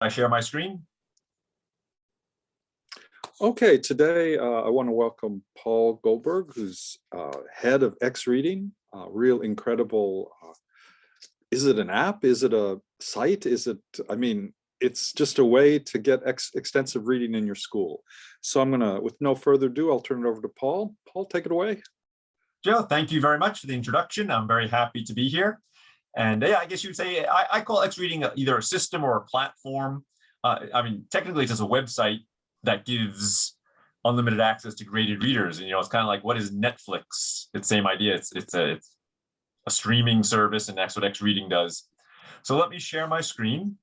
I share my screen? Okay, today I want to welcome Paul Goldberg, who's head of Xreading. Real incredible. Is it an app? Is it a site? It's just a way to get extensive reading in your school. So I'm gonna, with no further ado, I'll turn it over to Paul. Paul, take it away. Joe, thank you very much for the introduction. I'm very happy to be here. And yeah, I guess you'd say I call Xreading either a system or a platform. Technically it's just a website that gives unlimited access to graded readers. And, it's kind of like, what is Netflix? It's the same idea. It's a streaming service, and that's what Xreading does. So let me share my screen.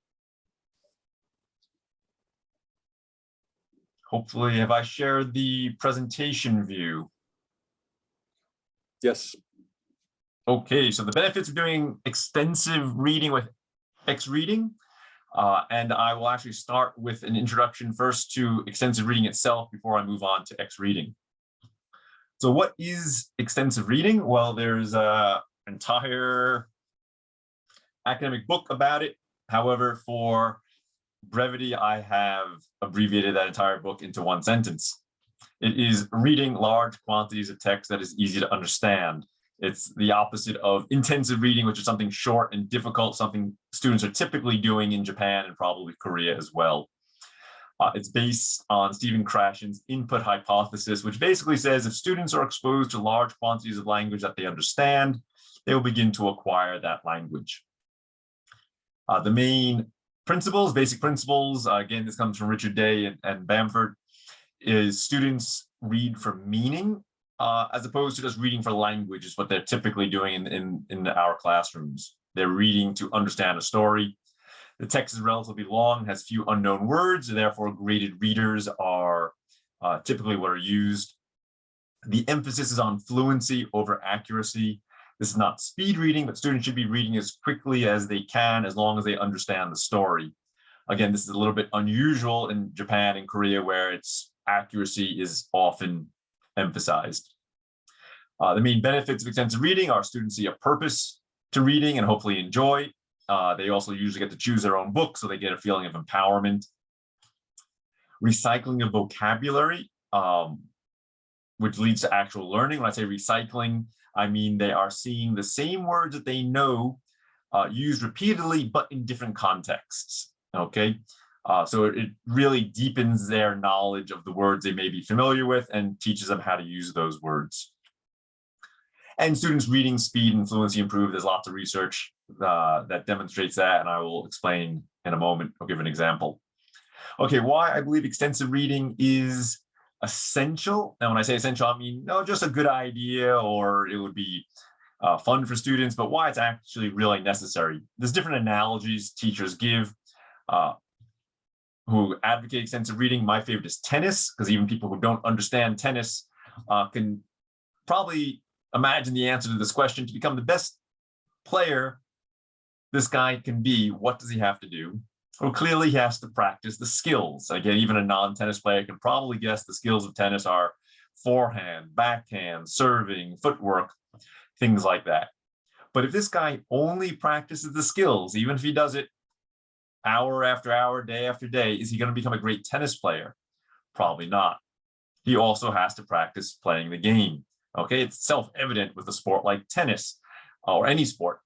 Hopefully, have I shared the presentation view? Yes. Okay, so the benefits of doing extensive reading with Xreading. And I will actually start with an introduction first to extensive reading itself before I move on to Xreading. So what is extensive reading? Well, there's an entire academic book about it. However, for brevity, I have abbreviated that entire book into one sentence. It is reading large quantities of text that is easy to understand. It's the opposite of intensive reading, which is something short and difficult, something students are typically doing in Japan and probably Korea as well. It's based on Stephen Krashen's input hypothesis, which basically says if students are exposed to large quantities of language that they understand, they will begin to acquire that language. The main principles, basic principles, again, this comes from Richard Day and Bamford, is students read for meaning, as opposed to just reading for language is what they're typically doing in our classrooms. They're reading to understand a story. The text is relatively long, has few unknown words, therefore graded readers are typically what are used. The emphasis is on fluency over accuracy. This is not speed reading, but students should be reading as quickly as they can as long as they understand the story. Again, this is a little bit unusual in Japan and Korea, where its accuracy is often emphasized. The main benefits of extensive reading are students see a purpose to reading and hopefully enjoy. They also usually get to choose their own book, so they get a feeling of empowerment. Recycling of vocabulary, which leads to actual learning. When I say recycling, I mean they are seeing the same words that they know used repeatedly, but in different contexts, okay? So it really deepens their knowledge of the words they may be familiar with and teaches them how to use those words. And students' reading speed and fluency improve. There's lots of research that demonstrates that, and I will explain in a moment. I'll give an example. Okay, why I believe extensive reading is essential. And when I say essential, I mean, no, just a good idea, or it would be fun for students, but why it's actually really necessary. There's different analogies teachers give who advocate extensive reading. My favorite is tennis, because even people who don't understand tennis can probably imagine the answer to this question. To become the best player this guy can be, what does he have to do? Well, clearly he has to practice the skills. Again, even a non-tennis player can probably guess the skills of tennis are forehand, backhand, serving, footwork, things like that. But if this guy only practices the skills, even if he does it hour after hour, day after day, is he going to become a great tennis player? Probably not. He also has to practice playing the game. Okay, it's self-evident with a sport like tennis or any sport.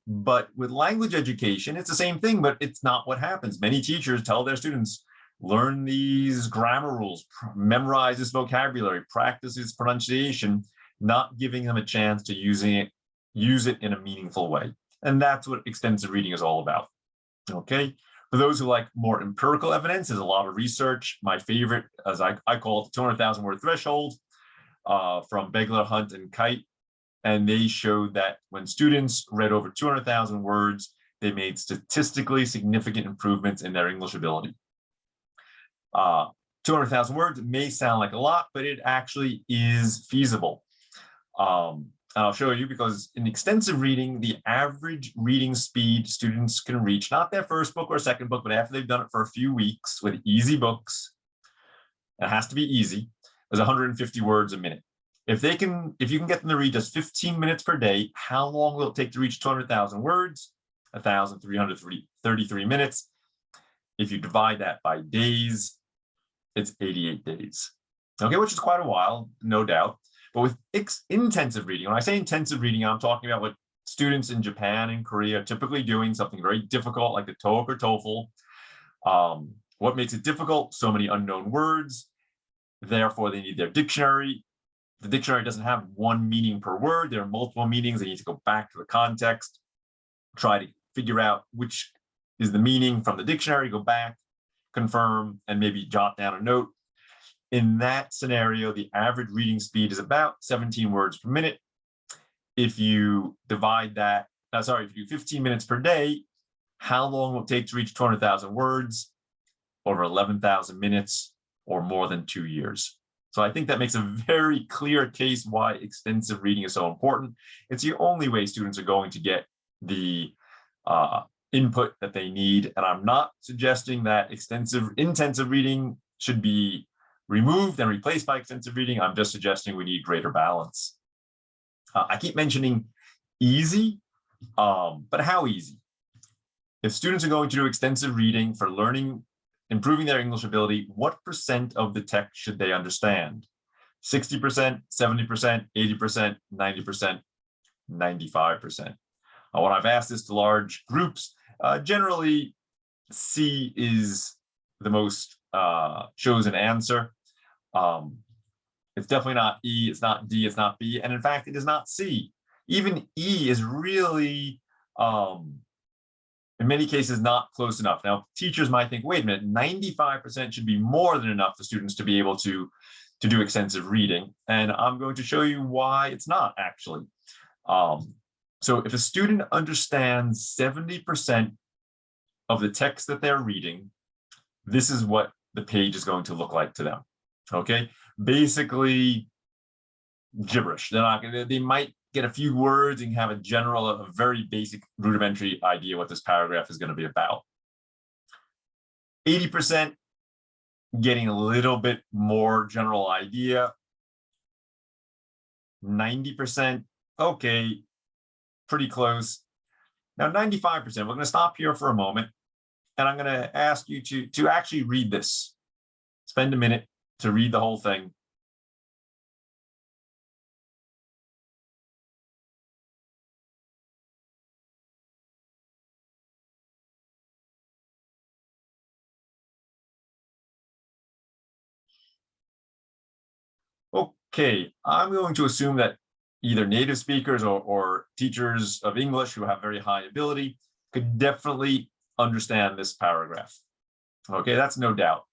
But with language education, it's the same thing, but it's not what happens. Many teachers tell their students, learn these grammar rules, memorize this vocabulary, practice this pronunciation, not giving them a chance to use it in a meaningful way. And that's what extensive reading is all about. Okay, for those who like more empirical evidence, there's a lot of research. My favorite, as I call it, the 200,000 word threshold from Begler, Hunt, and Kite. And they showed that when students read over 200,000 words, they made statistically significant improvements in their English ability. 200,000 words may sound like a lot, but it actually is feasible. And I'll show you, because in extensive reading, the average reading speed students can reach, not their first book or second book, but after they've done it for a few weeks with easy books, it has to be easy, is 150 words a minute. If you can get them to read just 15 minutes per day, how long will it take to reach 200,000 words? 1,333 minutes. If you divide that by days, it's 88 days. Okay, which is quite a while, no doubt. But with intensive reading, when I say intensive reading, I'm talking about what students in Japan and Korea are typically doing, something very difficult like the TOEIC or TOEFL. What makes it difficult? So many unknown words. Therefore, they need their dictionary. The dictionary doesn't have one meaning per word. There are multiple meanings. They need to go back to the context, try to figure out which is the meaning from the dictionary, go back, confirm, and maybe jot down a note. In that scenario, the average reading speed is about 17 words per minute. If you divide that, if you do 15 minutes per day, how long will it take to reach 200,000 words? Over 11,000 minutes, or more than 2 years. So I think that makes a very clear case why extensive reading is so important. It's the only way students are going to get the input that they need. And I'm not suggesting that intensive reading should be removed and replaced by extensive reading. I'm just suggesting we need greater balance. I keep mentioning easy, but how easy? If students are going to do extensive reading for learning, improving their English ability, what % of the text should they understand? 60%, 70%, 80%, 90%, 95%. When I've asked this to large groups, generally C is the most chosen answer. It's definitely not E, it's not D, it's not B, and in fact, it is not C. Even E is really, in many cases, not close enough. Now, teachers might think, wait a minute, 95% should be more than enough for students to be able to do extensive reading. And I'm going to show you why it's not actually. So if a student understands 70% of the text that they're reading, this is what the page is going to look like to them. Okay, basically gibberish. They might get a few words and have a very basic rudimentary idea what this paragraph is going to be about. 80% getting a little bit more general idea. 90%, okay, pretty close. Now 95%, we're going to stop here for a moment, and I'm going to ask you to actually read this. Spend a minute to read the whole thing. Okay, I'm going to assume that either native speakers or teachers of English who have very high ability could definitely understand this paragraph. Okay, that's no doubt.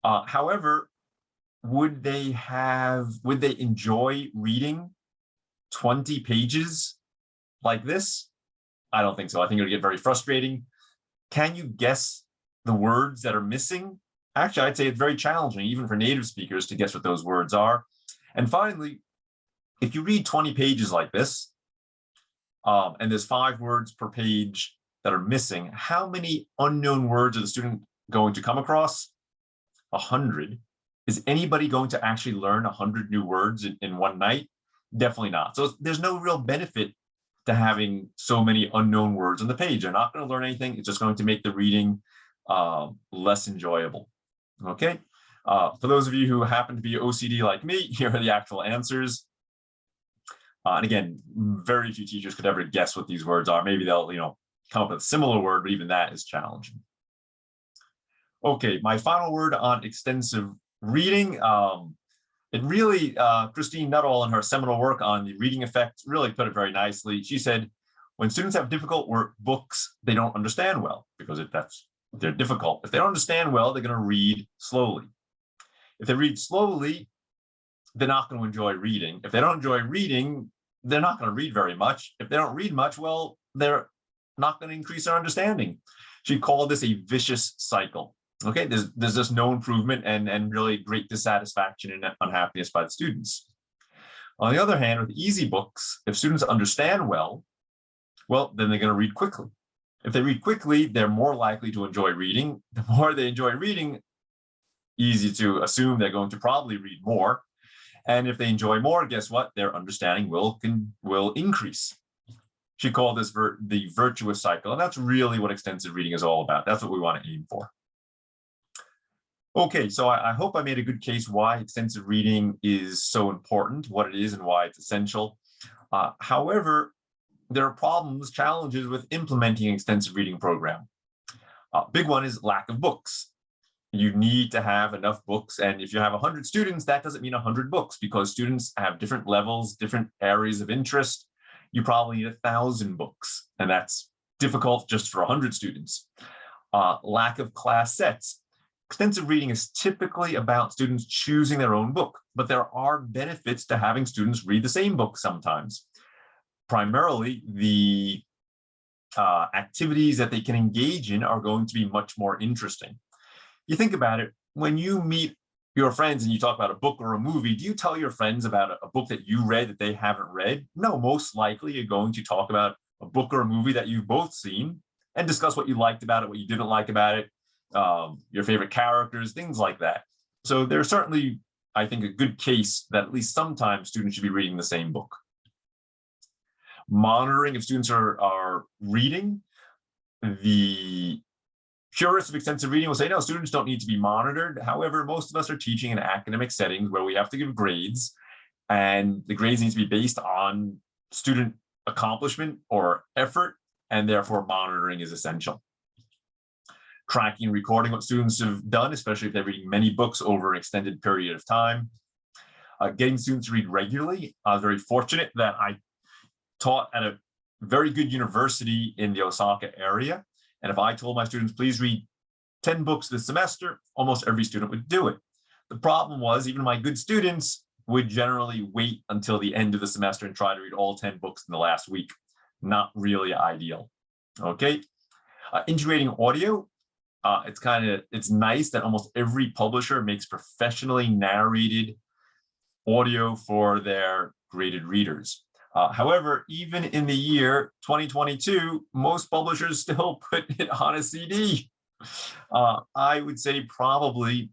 However, would they enjoy reading 20 pages like this? I don't think so. I think it would get very frustrating. Can you guess the words that are missing? Actually, I'd say it's very challenging, even for native speakers, to guess what those words are. And finally, if you read 20 pages like this, and there's 5 words per page that are missing, how many unknown words are the student going to come across? 100. Is anybody going to actually learn 100 new words in one night? Definitely not. So there's no real benefit to having so many unknown words on the page. They're not going to learn anything. It's just going to make the reading less enjoyable. Okay. For those of you who happen to be OCD like me, here are the actual answers. And again, very few teachers could ever guess what these words are. Maybe they'll, come up with a similar word, but even that is challenging. Okay, my final word on extensive reading. It really, Christine Nuttall in her seminal work on the reading effect really put it very nicely. She said, when students have difficult books, they don't understand well because they're difficult. If they don't understand well, they're going to read slowly. If they read slowly, they're not going to enjoy reading. If they don't enjoy reading, they're not going to read very much. If they don't read much, well, they're not going to increase their understanding. She called this a vicious cycle. Okay, there's just no improvement and really great dissatisfaction and unhappiness by the students. On the other hand, with easy books, if students understand well, then they're going to read quickly. If they read quickly, they're more likely to enjoy reading. The more they enjoy reading, easy to assume they're going to probably read more. And if they enjoy more, guess what? Their understanding will increase. She called this the virtuous cycle. And that's really what extensive reading is all about. That's what we want to aim for. Okay, so I hope I made a good case why extensive reading is so important, what it is and why it's essential. However, there are problems, challenges with implementing an extensive reading program. Big one is lack of books. You need to have enough books. And if you have 100 students, that doesn't mean 100 books because students have different levels, different areas of interest. You probably need 1,000 books, and that's difficult just for 100 students. Lack of class sets. Extensive reading is typically about students choosing their own book, but there are benefits to having students read the same book sometimes. Primarily, the activities that they can engage in are going to be much more interesting. You think about it, when you meet your friends and you talk about a book or a movie, do you tell your friends about a book that you read that they haven't read? No, most likely you're going to talk about a book or a movie that you've both seen and discuss what you liked about it, what you didn't like about it, your favorite characters, things like that. So there's certainly, I think, a good case that at least sometimes students should be reading the same book. Monitoring if students are reading. The purists of extensive reading will say, no, students don't need to be monitored. However, most of us are teaching in academic settings where we have to give grades, and the grades need to be based on student accomplishment or effort, and therefore monitoring is essential. Tracking and recording what students have done, especially if they're reading many books over an extended period of time. Getting students to read regularly. I was very fortunate that I taught at a very good university in the Osaka area. And if I told my students, please read 10 books this semester, almost every student would do it. The problem was even my good students would generally wait until the end of the semester and try to read all 10 books in the last week. Not really ideal. Okay. Integrating audio. It's nice that almost every publisher makes professionally narrated audio for their graded readers. However, even in the year 2022, most publishers still put it on a CD. I would say probably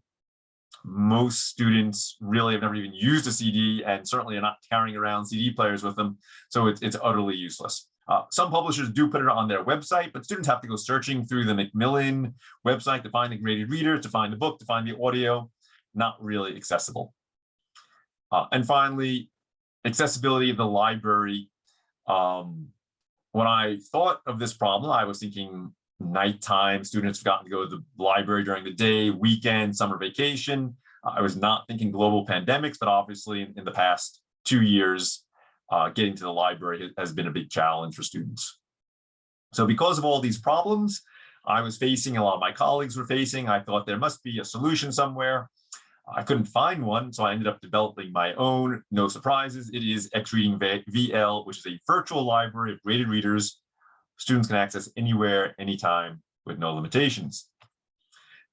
most students really have never even used a CD and certainly are not carrying around CD players with them. So it's utterly useless. Some publishers do put it on their website, but students have to go searching through the Macmillan website to find the graded reader, to find the book, to find the audio. Not really accessible. And finally, accessibility of the library. When I thought of this problem, I was thinking nighttime, students have gotten to go to the library during the day, weekend, summer vacation. I was not thinking global pandemics, but obviously in the past 2 years, getting to the library has been a big challenge for students. So because of all these problems I was facing, a lot of my colleagues were facing, I thought there must be a solution somewhere. I couldn't find one, so I ended up developing my own. No surprises, it is Xreading VL, which is a virtual library of graded readers students can access anywhere, anytime, with no limitations.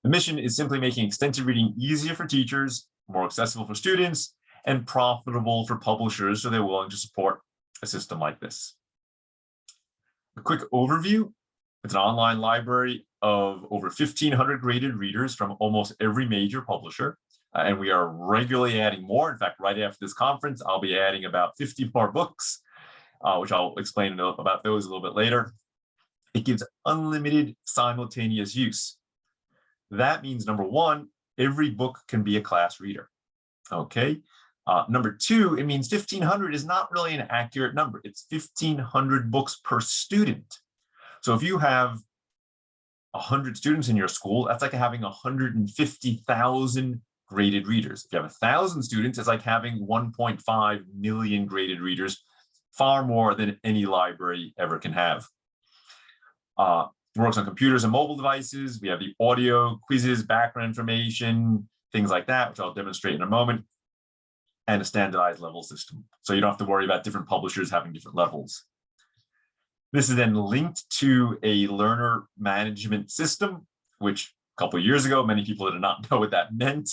The mission is simply making extensive reading easier for teachers, more accessible for students, and profitable for publishers so they're willing to support a system like this. A quick overview. It's an online library of over 1,500 graded readers from almost every major publisher. And we are regularly adding more. In fact, right after this conference, I'll be adding about 50 more books, which I'll explain about those a little bit later. It gives unlimited simultaneous use. That means, number one, every book can be a class reader. Okay. Number two, it means 1,500 is not really an accurate number. It's 1,500 books per student. So if you have 100 students in your school, that's like having 150,000 graded readers. If you have 1,000 students, it's like having 1.5 million graded readers, far more than any library ever can have. Works on computers and mobile devices. We have the audio, quizzes, background information, things like that, which I'll demonstrate in a moment, and a standardized level system. So you don't have to worry about different publishers having different levels. This is then linked to a learner management system, which a couple of years ago, many people did not know what that meant.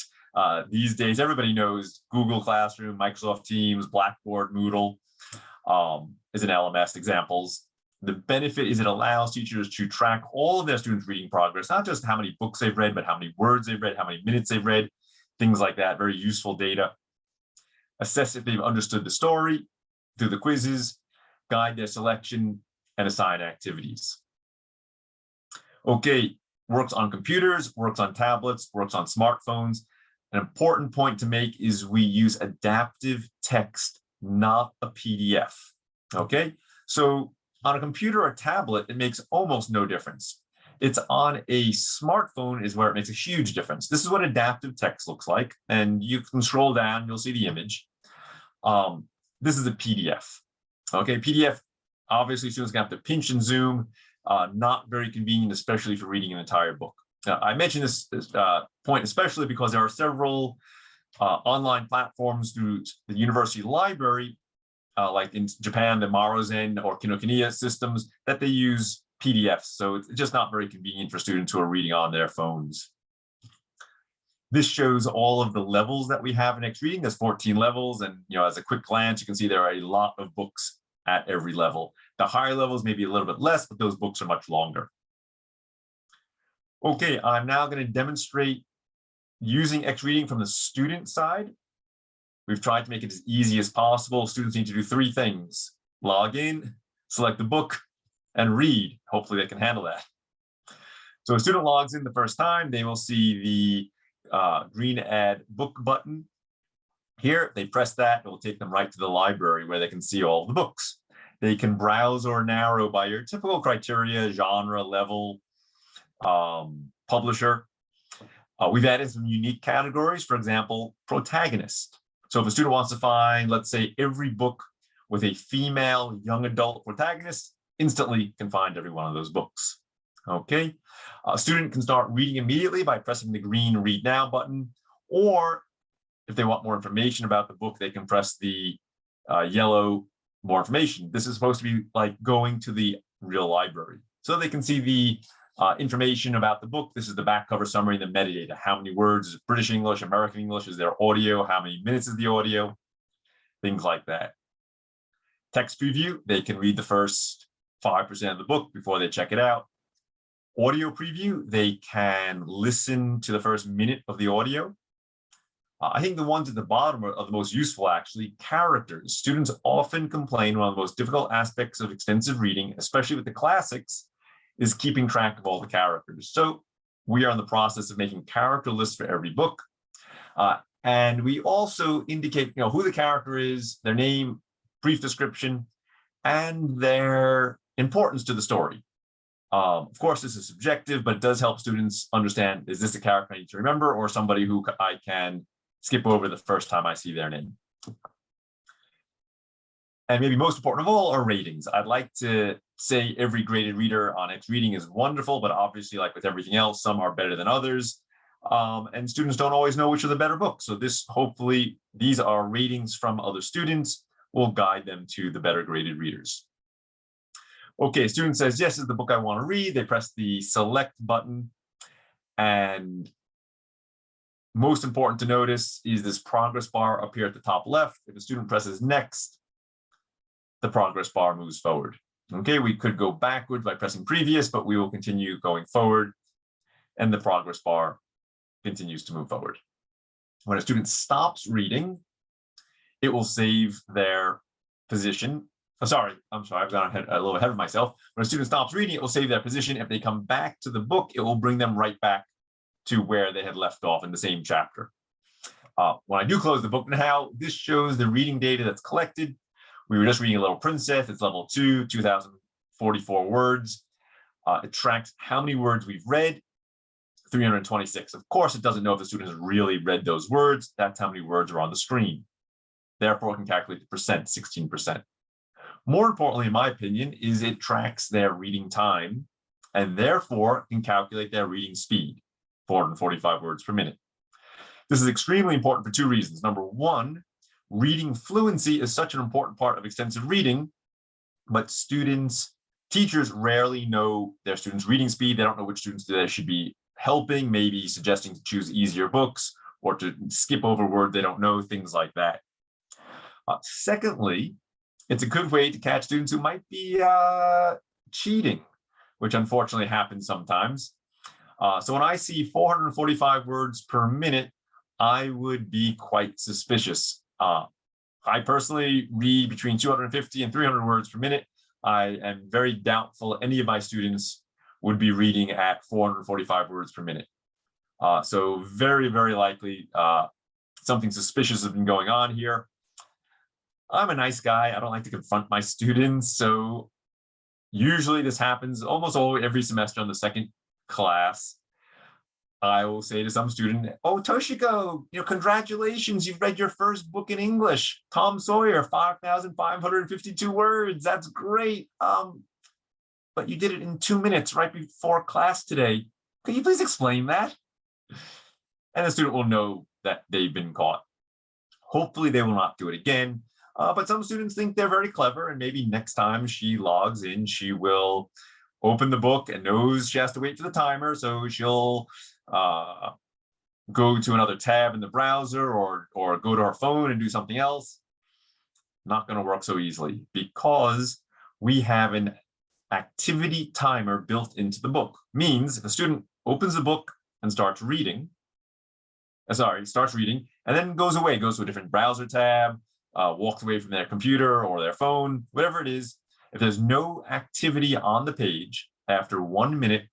These days, everybody knows Google Classroom, Microsoft Teams, Blackboard, Moodle is an LMS examples. The benefit is it allows teachers to track all of their students' reading progress, not just how many books they've read, but how many words they've read, how many minutes they've read, things like that, very useful data. Assess if they've understood the story through the quizzes, guide their selection, and assign activities. Okay, works on computers, works on tablets, works on smartphones. An important point to make is we use adaptive text, not a PDF. Okay, so on a computer or tablet, it makes almost no difference. It's on a smartphone is where it makes a huge difference. This is what adaptive text looks like. And you can scroll down, you'll see the image. This is a PDF. Okay, PDF, obviously students can have to pinch and zoom, not very convenient, especially for reading an entire book. I mention this point especially because there are several online platforms through the university library, like in Japan, the Maruzen or Kinokuniya systems, that they use PDFs. So it's just not very convenient for students who are reading on their phones. This shows all of the levels that we have in Xreading. There's 14 levels. And as a quick glance, you can see there are a lot of books at every level. The higher levels may be a little bit less, but those books are much longer. Okay, I'm now going to demonstrate using Xreading from the student side. We've tried to make it as easy as possible. Students need to do 3 things: log in, select the book, and read. Hopefully they can handle that. So a student logs in the first time, they will see the green add book button. Here, if they press that, it will take them right to the library where they can see all the books. They can browse or narrow by your typical criteria: genre, level, publisher. We've added some unique categories, for example, protagonist. So if a student wants to find, let's say, every book with a female young adult protagonist, instantly can find every one of those books. Okay, a student can start reading immediately by pressing the green Read Now button, or if they want more information about the book, they can press the yellow More Information. This is supposed to be like going to the real library. So they can see the information about the book. This is the back cover summary and the metadata. How many words, is it British English, American English, is there audio, how many minutes is the audio, things like that. Text preview, they can read the first 5% of the book before they check it out. Audio preview, they can listen to the first minute of the audio. I think the ones at the bottom are the most useful, actually. Characters. Students often complain one of the most difficult aspects of extensive reading, especially with the classics, is keeping track of all the characters. So we are in the process of making character lists for every book. And we also indicate who the character is, their name, brief description, and their importance to the story. Of course, this is subjective, but it does help students understand, is this a character I need to remember or somebody who I can skip over the first time I see their name? And maybe most important of all are ratings. I'd like to say every graded reader on Xreading is wonderful, but obviously, like with everything else, some are better than others. And students don't always know which are the better books. So hopefully, these are ratings from other students will guide them to the better graded readers. Okay, student says, yes, this is the book I want to read. They press the select button. And most important to notice is this progress bar up here at the top left. If a student presses next, the progress bar moves forward. Okay, we could go backwards by pressing previous, but we will continue going forward, and the progress bar continues to move forward. When a student stops reading, it will save their position. I'm sorry, I've gone a little ahead of myself. When a student stops reading, it will save their position. If they come back to the book, it will bring them right back to where they had left off in the same chapter. When I do close the book now, this shows the reading data that's collected. We were just reading A Little Princess. It's level 2, 2,044 words. It tracks how many words we've read, 326. Of course, it doesn't know if the student has really read those words. That's how many words are on the screen. Therefore, it can calculate the percent, 16%. More importantly, in my opinion, is it tracks their reading time and therefore can calculate their reading speed, 445 words per minute. This is extremely important for 2 reasons. Number 1, reading fluency is such an important part of extensive reading, but teachers rarely know their students' reading speed. They don't know which students they should be helping, maybe suggesting to choose easier books or to skip over words they don't know, things like that. Secondly, it's a good way to catch students who might be cheating, which unfortunately happens sometimes. So when I see 445 words per minute, I would be quite suspicious. I personally read between 250 and 300 words per minute. I am very doubtful any of my students would be reading at 445 words per minute. So very, very likely something suspicious has been going on here. I'm a nice guy. I don't like to confront my students. So usually this happens almost every semester on the second class. I will say to some student, "Oh, Toshiko, congratulations, you've read your first book in English, Tom Sawyer, 5,552 words. That's great. But you did it in 2 minutes right before class today. Could you please explain that?" And the student will know that they've been caught. Hopefully they will not do it again. But some students think they're very clever, and maybe next time she logs in, she will open the book and knows she has to wait for the timer. So she'll go to another tab in the browser or go to her phone and do something else. Not going to work so easily because we have an activity timer built into the book. Means if a student opens the book and starts reading, and then goes away, goes to a different browser tab, walks away from their computer or their phone, whatever it is, if there's no activity on the page, after 1 minute,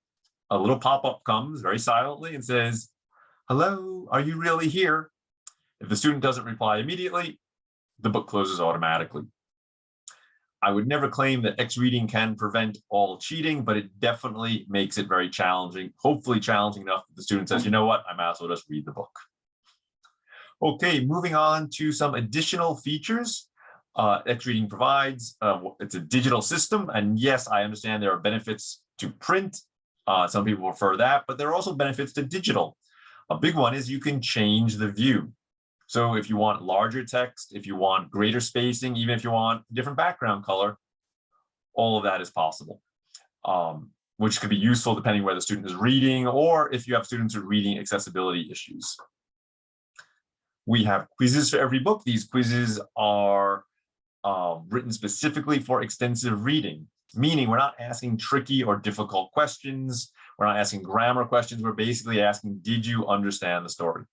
a little pop-up comes very silently and says, "Hello, are you really here?" If the student doesn't reply immediately, the book closes automatically. I would never claim that Xreading can prevent all cheating, but it definitely makes it very challenging, hopefully challenging enough that the student says, "You know what, I might as well just read the book." Okay, moving on to some additional features Xreading provides. It's a digital system, and yes, I understand there are benefits to print. Some people prefer that, but there are also benefits to digital. A big one is you can change the view. So if you want larger text, if you want greater spacing, even if you want different background color, all of that is possible, which could be useful depending where the student is reading, or if you have students with reading accessibility issues. We have quizzes for every book. These quizzes are written specifically for extensive reading, meaning we're not asking tricky or difficult questions. We're not asking grammar questions. We're basically asking, did you understand the story?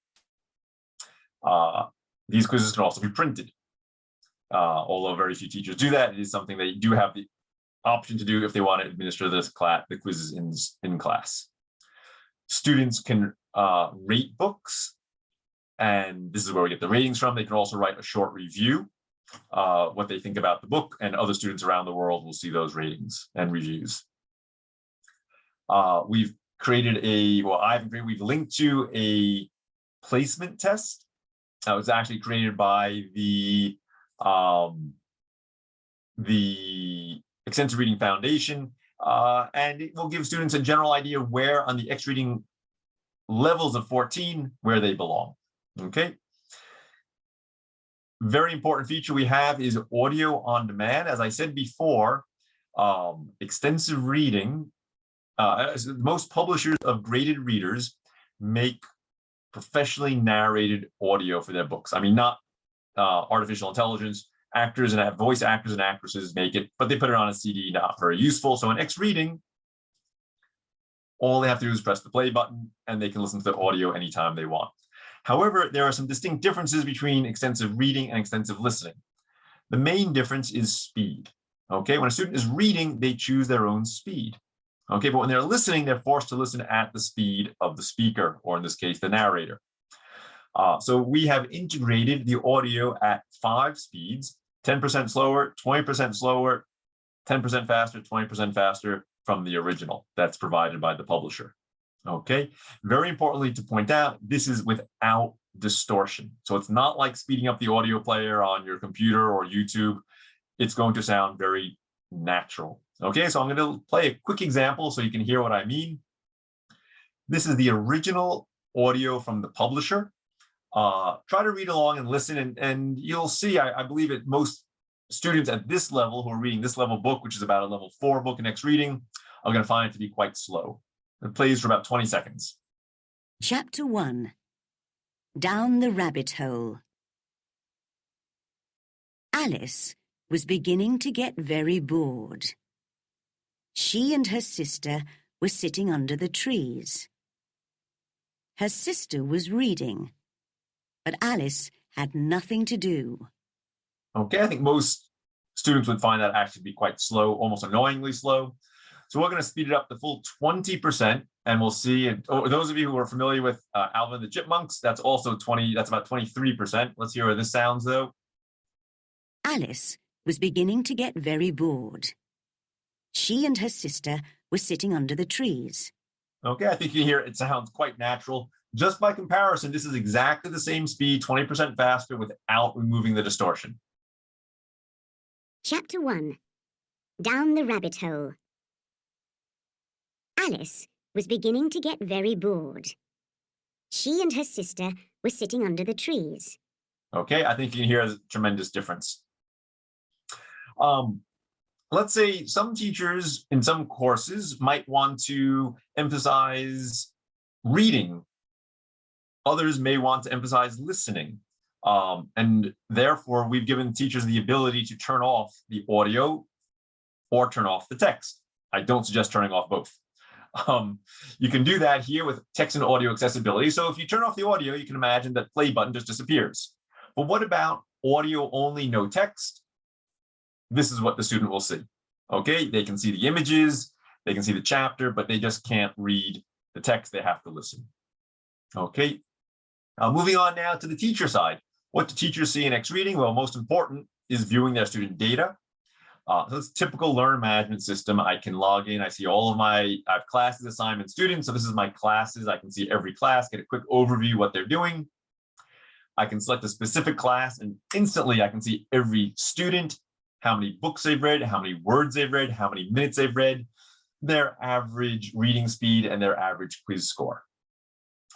These quizzes can also be printed. Although very few teachers do that, it is something they do have the option to do if they want to administer the quizzes in class. Students can rate books, and this is where we get the ratings from. They can also write a short review, what they think about the book, and other students around the world will see those ratings and reviews. We've we've linked to a placement test that was actually created by the Extensive Reading Foundation, and it will give students a general idea where on the Xreading levels of 14, where they belong. Okay. Very important feature we have is audio on demand. As I said before, extensive reading, most publishers of graded readers make professionally narrated audio for their books. I mean, not artificial intelligence. Actors and voice actors and actresses make it, but they put it on a CD, not very useful. So in Xreading, all they have to do is press the play button and they can listen to the audio anytime they want. However, there are some distinct differences between extensive reading and extensive listening. The main difference is speed. Okay, when a student is reading, they choose their own speed. Okay, but when they're listening, they're forced to listen at the speed of the speaker, or in this case, the narrator. So we have integrated the audio at 5 speeds, 10% slower, 20% slower, 10% faster, 20% faster from the original that's provided by the publisher. Okay, very importantly to point out, this is without distortion. So it's not like speeding up the audio player on your computer or YouTube. It's going to sound very natural. Okay, so I'm going to play a quick example so you can hear what I mean. This is the original audio from the publisher. Try to read along and listen, and you'll see, I believe that most students at this level who are reading this level book, which is about a level 4 book in Xreading, are going to find it to be quite slow. It plays for about 20 seconds. Chapter 1. Down the Rabbit Hole. Alice was beginning to get very bored. She and her sister were sitting under the trees. Her sister was reading, but Alice had nothing to do. Okay, I think most students would find that actually be quite slow, almost annoyingly slow. So we're going to speed it up the full 20%, and we'll see. And those of you who are familiar with Alvin and the Chipmunks, that's also 20. That's about 23%. Let's hear how this sounds, though. Alice was beginning to get very bored. She and her sister were sitting under the trees. Okay, I think you can hear it sounds quite natural. Just by comparison, this is exactly the same speed, 20% faster without removing the distortion. Chapter 1. Down the Rabbit Hole. Alice was beginning to get very bored. She and her sister were sitting under the trees. Okay, I think you can hear a tremendous difference. Let's say some teachers in some courses might want to emphasize reading. Others may want to emphasize listening. And therefore, we've given teachers the ability to turn off the audio or turn off the text. I don't suggest turning off both. You can do that here with text and audio accessibility. So if you turn off the audio, you can imagine that play button just disappears. But what about audio only, no text? This is what the student will see. Okay, they can see the images, they can see the chapter, but they just can't read the text. They have to listen. Okay, moving on now to the teacher side. What do teachers see in Xreading? Well, most important is viewing their student data. So it's typical learner management system. I can log in. I see all of I have classes, assignments, students. So this is my classes. I can see every class, get a quick overview of what they're doing. I can select a specific class and instantly I can see every student, how many books they've read, how many words they've read, how many minutes they've read, their average reading speed, and their average quiz score.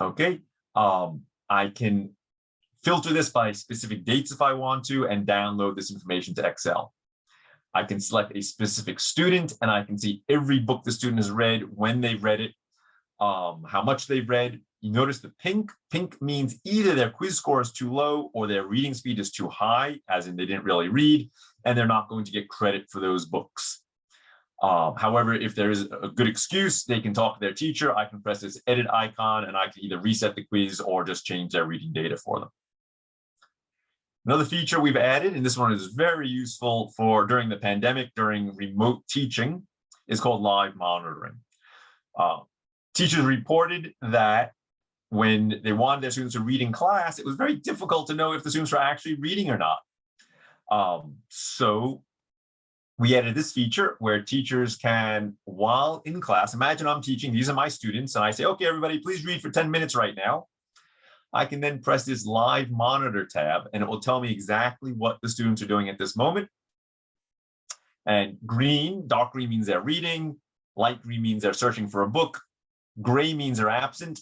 Okay, I can filter this by specific dates if I want to and download this information to Excel. I can select a specific student and I can see every book the student has read, when they've read it, how much they've read. You notice the pink. Pink means either their quiz score is too low or their reading speed is too high, as in they didn't really read, and they're not going to get credit for those books. However, if there is a good excuse, they can talk to their teacher. I can press this edit icon and I can either reset the quiz or just change their reading data for them. Another feature we've added, and this one is very useful for during the pandemic, during remote teaching, is called live monitoring. Teachers reported that when they wanted their students to read in class, it was very difficult to know if the students were actually reading or not. So we added this feature where teachers can, while in class, imagine I'm teaching, these are my students, and I say, okay, everybody, please read for 10 minutes right now. I can then press this live monitor tab and it will tell me exactly what the students are doing at this moment. And green, dark green means they're reading, light green means they're searching for a book, gray means they're absent,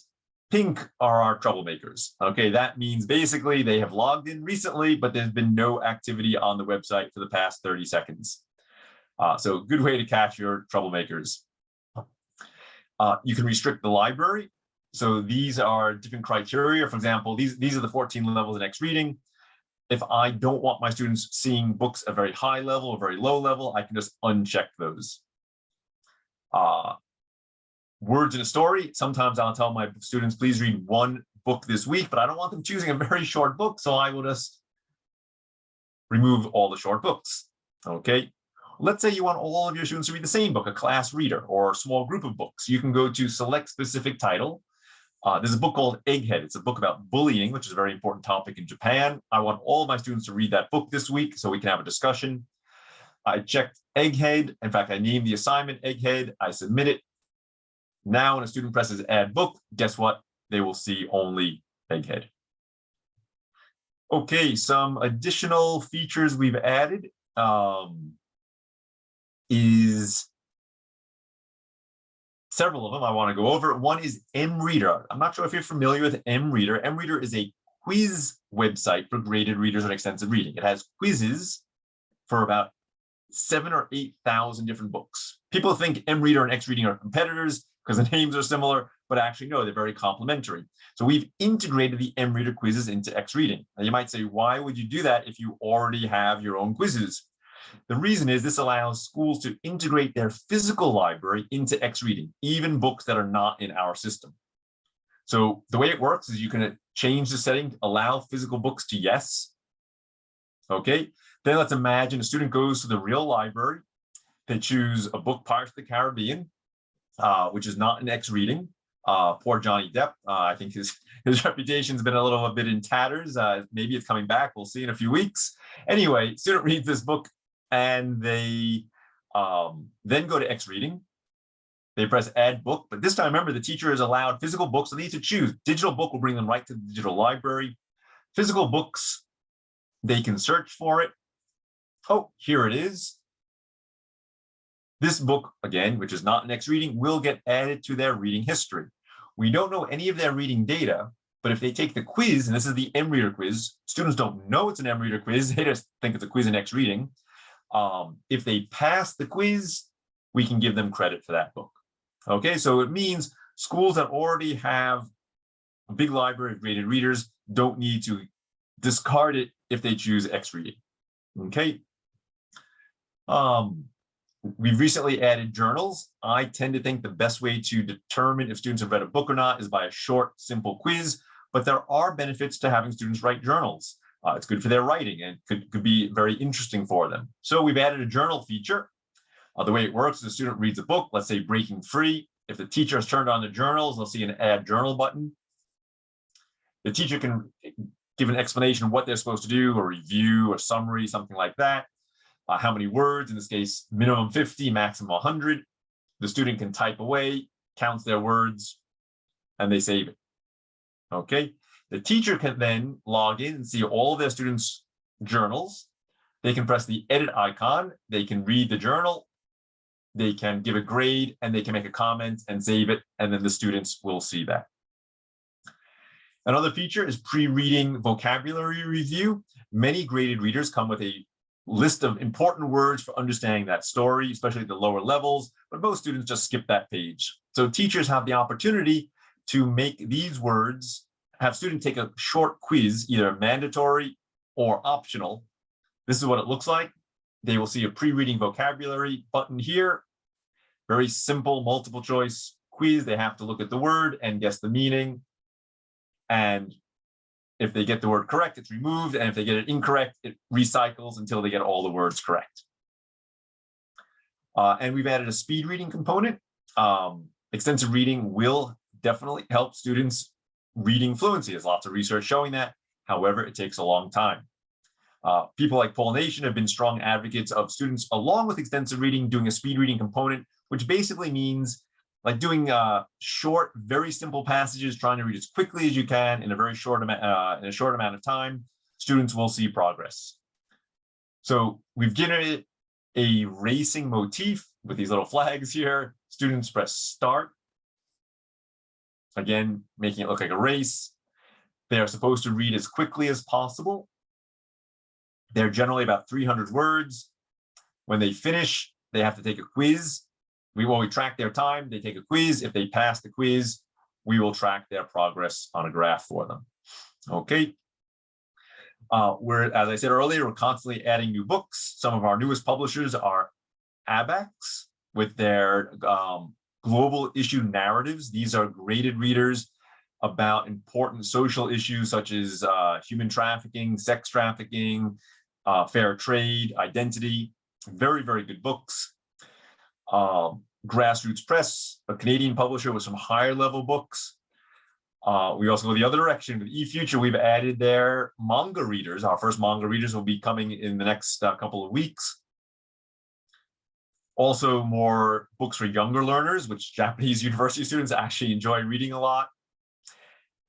pink are our troublemakers. Okay, that means basically they have logged in recently, but there's been no activity on the website for the past 30 seconds. So good way to catch your troublemakers. You can restrict the library. So these are different criteria. For example, these are the 14 levels in Xreading. If I don't want my students seeing books at very high level or very low level, I can just uncheck those. Words in a story. Sometimes I'll tell my students, please read one book this week, but I don't want them choosing a very short book. So I will just remove all the short books. Okay. Let's say you want all of your students to read the same book, a class reader or a small group of books. You can go to select specific title. There's a book called Egghead. It's a book about bullying, which is a very important topic in Japan. I want all of my students to read that book this week so we can have a discussion. I checked Egghead. In fact, I named the assignment Egghead. I submit it. Now when a student presses add book, guess what? They will see only Egghead. Okay, some additional features we've added is several of them I want to go over. One is MReader. I'm not sure if you're familiar with MReader. MReader is a quiz website for graded readers on extensive reading. It has quizzes for about 7,000 or 8,000 different books. People think MReader and Xreading are competitors because the names are similar, but actually no, they're very complementary. So we've integrated the MReader quizzes into Xreading. Now you might say, why would you do that if you already have your own quizzes? The reason is this allows schools to integrate their physical library into Xreading, even books that are not in our system. So the way it works is you can change the setting, allow physical books to yes. Okay, then let's imagine a student goes to the real library They choose a book, Pirates of the Caribbean, which is not an Xreading. Poor Johnny Depp. I think his reputation's been a little bit in tatters. Maybe it's coming back. We'll see in a few weeks. Anyway, student reads this book and they then go to Xreading. They press add book, but this time, remember, the teacher is allowed physical books, so they need to choose. Digital book will bring them right to the digital library. Physical books, they can search for it. Oh, here it is. This book, again, which is not an Xreading, will get added to their reading history. We don't know any of their reading data, but if they take the quiz, and this is the M-Reader quiz, students don't know it's an M-Reader quiz, they just think it's a quiz in Xreading. If they pass the quiz, we can give them credit for that book. Okay, so it means schools that already have a big library of graded readers don't need to discard it if they choose Xreading. Okay. We've recently added journals. I tend to think the best way to determine if students have read a book or not is by a short, simple quiz, but there are benefits to having students write journals. It's good for their writing and could be very interesting for them. So we've added a journal feature. The way it works is the student reads a book, let's say Breaking Free. If the teacher has turned on the journals, they'll see an add journal button. The teacher can give an explanation of what they're supposed to do, a review, a summary, something like that. How many words, in this case, minimum 50, maximum 100. The student can type away, counts their words, and they save it. Okay. The teacher can then log in and see all of their students' journals. They can press the edit icon. They can read the journal. They can give a grade and they can make a comment and save it. And then the students will see that. Another feature is pre-reading vocabulary review. Many graded readers come with a list of important words for understanding that story, especially at the lower levels, but most students just skip that page. So teachers have the opportunity to make these words, have students take a short quiz, either mandatory or optional. This is what it looks like. They will see a pre-reading vocabulary button here. Very simple multiple choice quiz. They have to look at the word and guess the meaning. And if they get the word correct, it's removed. And if they get it incorrect, it recycles until they get all the words correct. And we've added a speed reading component. Extensive reading will definitely help students reading fluency. There's lots of research showing that. However, it takes a long time. People like Paul Nation have been strong advocates of students, along with extensive reading, doing a speed reading component, which basically means like doing short, very simple passages, trying to read as quickly as you can in a very short amount, of time. Students will see progress. So we've generated a racing motif with these little flags here. Students press start. Again, making it look like a race. They are supposed to read as quickly as possible. They're generally about 300 words. When they finish, they have to take a quiz. We track their time. They take a quiz. If they pass the quiz, we will track their progress on a graph for them. Okay. As I said earlier, we're constantly adding new books. Some of our newest publishers are ABAX with their global issue narratives. These are graded readers about important social issues such as human trafficking, sex trafficking, fair trade, identity. Very, very good books. Grassroots Press, a Canadian publisher with some higher level books. We also go the other direction. With eFuture, we've added their manga readers. Our first manga readers will be coming in the next couple of weeks. Also, more books for younger learners, which Japanese university students actually enjoy reading a lot.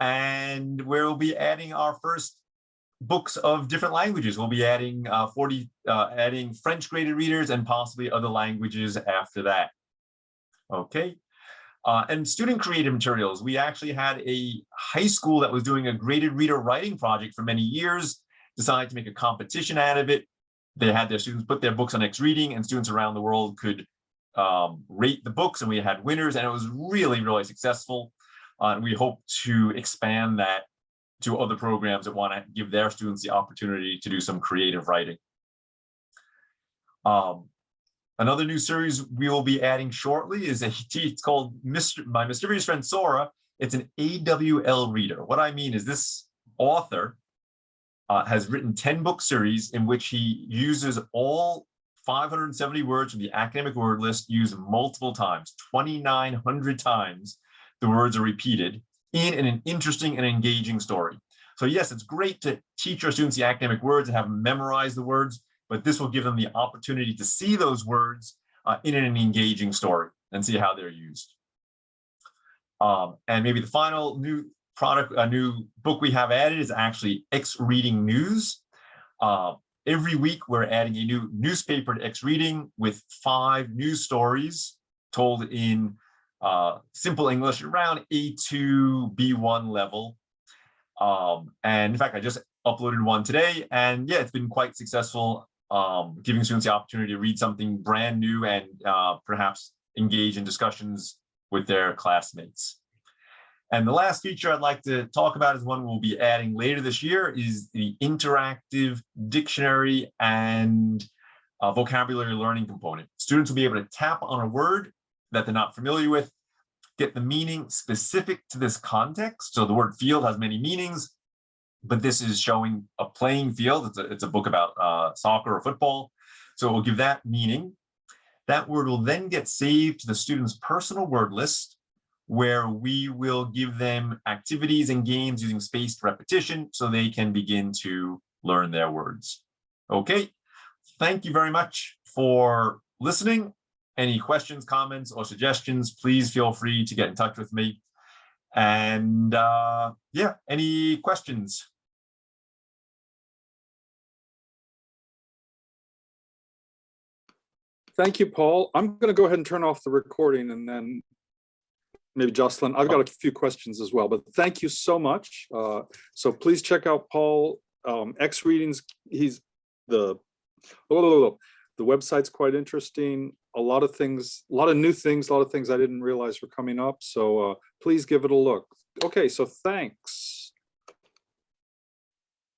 And we'll be adding our first books of different languages. We'll be adding adding French graded readers and possibly other languages after that. Okay. And student creative materials. We actually had a high school that was doing a graded reader writing project for many years, decided to make a competition out of it. They had their students put their books on Xreading, and students around the world could rate the books, and we had winners, and it was really, really successful. And we hope to expand that to other programs that want to give their students the opportunity to do some creative writing. Another new series we will be adding shortly is it's called My Mysterious Friend Sora. It's an AWL reader. What I mean is this author has written 10-book series in which he uses all 570 words from the academic word list used multiple times. 2,900 times the words are repeated in an interesting and engaging story. So yes, it's great to teach our students the academic words and have them memorize the words, but this will give them the opportunity to see those words in an engaging story and see how they're used. And maybe the final new book we have added is actually Xreading News. Every week we're adding a new newspaper to Xreading with 5 news stories told in simple English around A2, B1 level. And in fact, I just uploaded one today, and yeah, it's been quite successful, giving students the opportunity to read something brand new and perhaps engage in discussions with their classmates. And the last feature I'd like to talk about is one we'll be adding later this year, is the interactive dictionary and vocabulary learning component. Students will be able to tap on a word that they're not familiar with, get the meaning specific to this context. So the word field has many meanings, but this is showing a playing field. It's a book about soccer or football. So it will give that meaning. That word will then get saved to the student's personal word list, where we will give them activities and games using spaced repetition so they can begin to learn their words. Okay, thank you very much for listening. Any questions, comments, or suggestions, please feel free to get in touch with me. And yeah, any questions? Thank you, Paul. I'm going to go ahead and turn off the recording, and then maybe Jocelyn, I've got a few questions as well, but thank you so much. So please check out Paul, Xreading's, he's the website's quite interesting. A lot of things, a lot of new things, a lot of things I didn't realize were coming up. So please give it a look. Okay, so thanks.